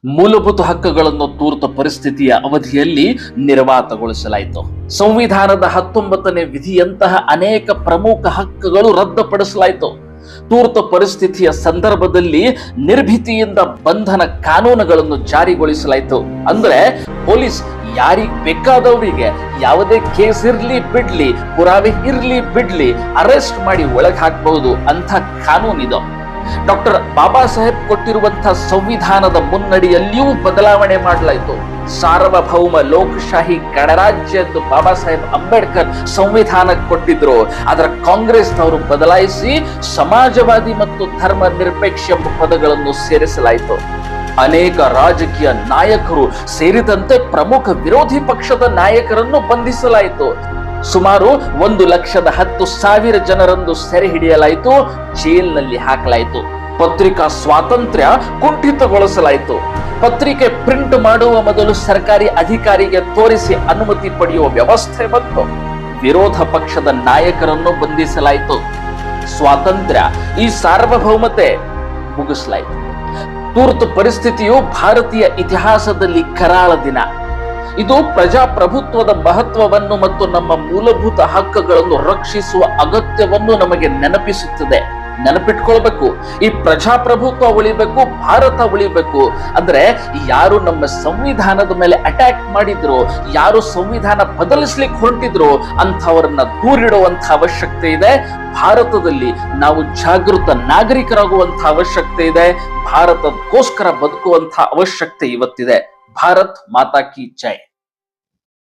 ಮೂಲಭೂತ ಹಕ್ಕುಗಳನ್ನು ತುರ್ತು ಪರಿಸ್ಥಿತಿಯ ಅವಧಿಯಲ್ಲಿ ನಿರ್ವಾತಗೊಳಿಸಲಾಯಿತು. ಸಂವಿಧಾನದ 19ನೇ ವಿಧಿಯಂತಹ ಅನೇಕ ಪ್ರಮುಖ ಹಕ್ಕುಗಳು ರದ್ದುಪಡಿಸಲಾಯಿತು. ತುರ್ತು ಪರಿಸ್ಥಿತಿಯ ಸಂದರ್ಭದಲ್ಲಿ ನಿರ್ಭೀತಿಯಿಂದ ಬಂಧನ ಕಾನೂನುಗಳನ್ನು ಜಾರಿಗೊಳಿಸಲಾಯಿತು. ಅಂದ್ರೆ ಪೊಲೀಸ್ ಯಾರಿಗ್ ಬೇಕಾದವರಿಗೆ ಯಾವುದೇ ಕೇಸ್ ಇರ್ಲಿ ಬಿಡ್ಲಿ, ಪುರಾವೆ ಇರ್ಲಿ ಬಿಡ್ಲಿ, ಅರೆಸ್ಟ್ ಮಾಡಿ ಒಳಗೆ ಹಾಕಬಹುದು ಅಂತ ಕಾನೂನಿದು. ಡಾಕ್ಟರ್ ಬಾಬಾ ಸಾಹೇಬ್ ಕೊಟ್ಟಿರುವಂತಹ ಸಂವಿಧಾನದ ಮುನ್ನಡಿಯಲ್ಲಿಯೂ ಬದಲಾವಣೆ ಮಾಡಲಾಯಿತು. ಸಾರ್ವಭೌಮ ಲೋಕಶಾಹಿ ಗಣರಾಜ್ಯ ಎಂದು ಬಾಬಾ ಸಾಹೇಬ್ ಅಂಬೇಡ್ಕರ್ ಸಂವಿಧಾನಕ್ಕೆ ಕೊಟ್ಟಿದ್ರು. ಅದರ ಕಾಂಗ್ರೆಸ್ ಅವರು ಬದಲಾಯಿಸಿ ಸಮಾಜವಾದಿ ಮತ್ತು ಧರ್ಮ ನಿರಪೇಕ್ಷ ಪದಗಳನ್ನು ಸೇರಿಸಲಾಯಿತು. ಅನೇಕ ರಾಜಕೀಯ ನಾಯಕರು ಸೇರಿದಂತೆ ಪ್ರಮುಖ ವಿರೋಧಿ ಪಕ್ಷದ ನಾಯಕರನ್ನು ಬಂಧಿಸಲಾಯಿತು. ಸುಮಾರು 1,10,000 ಜನರನ್ನು ಸೆರೆ ಹಿಡಿಯಲಾಯಿತು, ಜೈಲಿನಲ್ಲಿ ಹಾಕಲಾಯಿತು. ಪತ್ರಿಕಾ ಸ್ವಾತಂತ್ರ್ಯ ಕುಂಠಿತಗೊಳಿಸಲಾಯಿತು. ಪತ್ರಿಕೆ ಪ್ರಿಂಟ್ ಮಾಡುವ ಮೊದಲು ಸರ್ಕಾರಿ ಅಧಿಕಾರಿಗೆ ತೋರಿಸಿ ಅನುಮತಿ ಪಡೆಯುವ ವ್ಯವಸ್ಥೆ ಬಂತು. ವಿರೋಧ ಪಕ್ಷದ ನಾಯಕರನ್ನು ಬಂಧಿಸಲಾಯಿತು. ಸ್ವಾತಂತ್ರ್ಯ, ಈ ಸಾರ್ವಭೌಮತೆ ಮುಗಿಸಲಾಯಿತು. ತುರ್ತು ಪರಿಸ್ಥಿತಿಯು ಭಾರತೀಯ ಇತಿಹಾಸದಲ್ಲಿ ಕರಾಳ ದಿನ. ಇದು ಪ್ರಜಾಪ್ರಭುತ್ವದ ಮಹತ್ವವನ್ನು ಮತ್ತು ನಮ್ಮ ಮೂಲಭೂತ ಹಕ್ಕುಗಳನ್ನು ರಕ್ಷಿಸುವ ಅಗತ್ಯವನ್ನು ನಮಗೆ ನೆನಪಿಸುತ್ತದೆ. ನೆನಪಿಟ್ಕೊಳ್ಬೇಕು, ಈ ಪ್ರಜಾಪ್ರಭುತ್ವ ಉಳಿಬೇಕು, ಭಾರತ ಉಳಿಬೇಕು ಅಂದ್ರೆ ಯಾರು ನಮ್ಮ ಸಂವಿಧಾನದ ಮೇಲೆ ಅಟ್ಯಾಕ್ ಮಾಡಿದ್ರು, ಯಾರು ಸಂವಿಧಾನ ಬದಲಿಸ್ಲಿಕ್ಕೆ ಹೊರಟಿದ್ರು ಅಂಥವರನ್ನ ದೂರಿಡುವಂತ ಅವಶ್ಯಕತೆ ಇದೆ. ಭಾರತದಲ್ಲಿ ನಾವು ಜಾಗೃತ ನಾಗರಿಕರಾಗುವಂತ ಅವಶ್ಯಕತೆ ಇದೆ. ಭಾರತಕ್ಕೋಸ್ಕರ ಬದುಕುವಂತ ಅವಶ್ಯಕತೆ ಇವತ್ತಿದೆ. ಭಾರತ್ ಮಾತಾ ಕಿ ಜೈ.